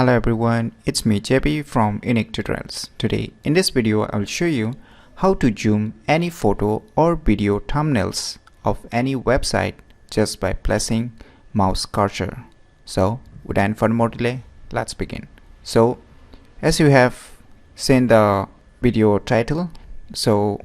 Hello everyone, it's me JP from UniqueTutorials. Today in this video I will show you how to zoom any photo or video thumbnails of any website just by placing mouse cursor. So without any further delay, let's begin. So as you have seen the video title, so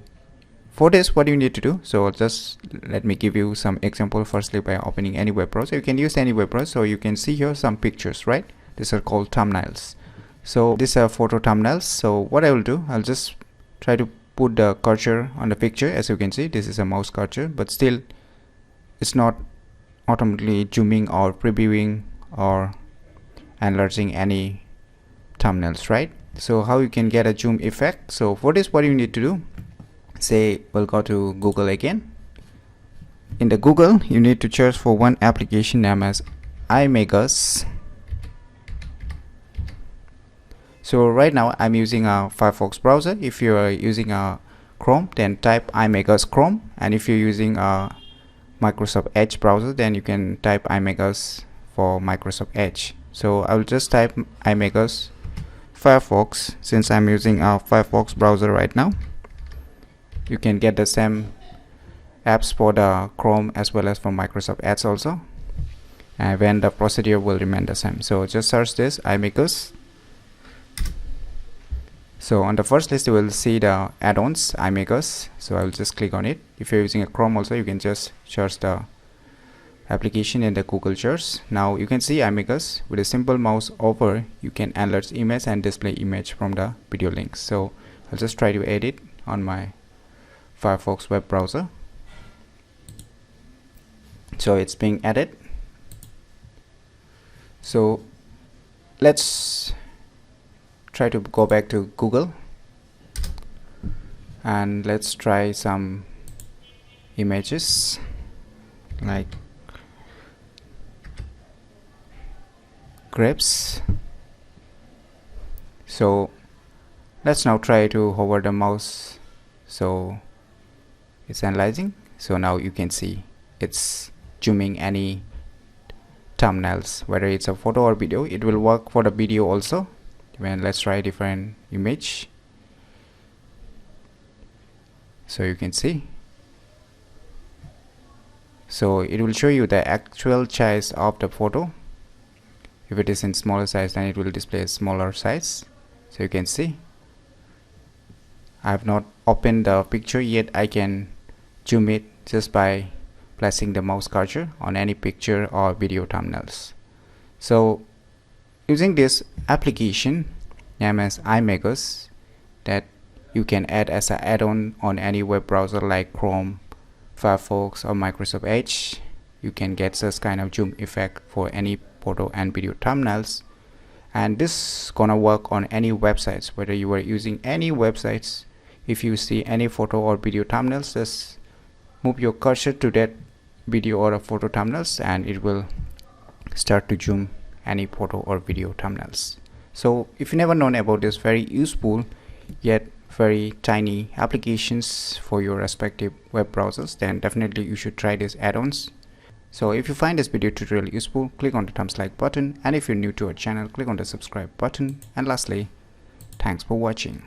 for this what you need to do, so just let me give you some example firstly by opening any web browser. You can use any web browser, so you can see here some pictures, right? These are called thumbnails. So these are photo thumbnails. So what I will do, I'll just try to put the cursor on the picture. As you can see, this is a mouse cursor, but still it's not automatically zooming or previewing or enlarging any thumbnails, right? So how you can get a zoom effect? So for this what you need to do, say we'll go to Google again. In the Google you need to search for one application named as iMegas. So right now I'm using a Firefox browser. If you are using a Chrome, then type iMegas Chrome, and if you're using a Microsoft Edge browser, then you can type iMegas for Microsoft Edge. So I will just type iMegas Firefox since I'm using a Firefox browser right now. You can get the same apps for the Chrome as well as for Microsoft Edge also, and when the procedure will remain the same. So just search this iMegas. So on the first list you will see the add-ons iMegas. So I will just click on it. If you're using a Chrome also, you can just search the application in the Google search. Now you can see iMegas. With a simple mouse over, you can enlarge image and display image from the video links. So I'll just try to edit on my Firefox web browser. So it's being added. So let's try to go back to Google and let's try some images like grapes. So let's now try to hover the mouse, so it's analyzing. So now you can see it's zooming any thumbnails, whether it's a photo or video. It will work for the video also. When let's try a different image. So you can see, so it will show you the actual size of the photo. If it is in smaller size, then it will display a smaller size. So you can see I have not opened the picture yet. I can zoom it just by placing the mouse cursor on any picture or video thumbnails. So using this application named as iMegas that you can add as an add-on on any web browser like Chrome, Firefox or Microsoft Edge, you can get such kind of zoom effect for any photo and video thumbnails. And this gonna work on any websites, whether you are using any websites. If you see any photo or video thumbnails, just move your cursor to that video or a photo thumbnails and it will start to zoom any photo or video thumbnails. So if you never known about this very useful yet very tiny applications for your respective web browsers, then definitely you should try these add-ons. So if you find this video tutorial useful, click on the thumbs like button, and if you're new to our channel, click on the subscribe button. And lastly, thanks for watching.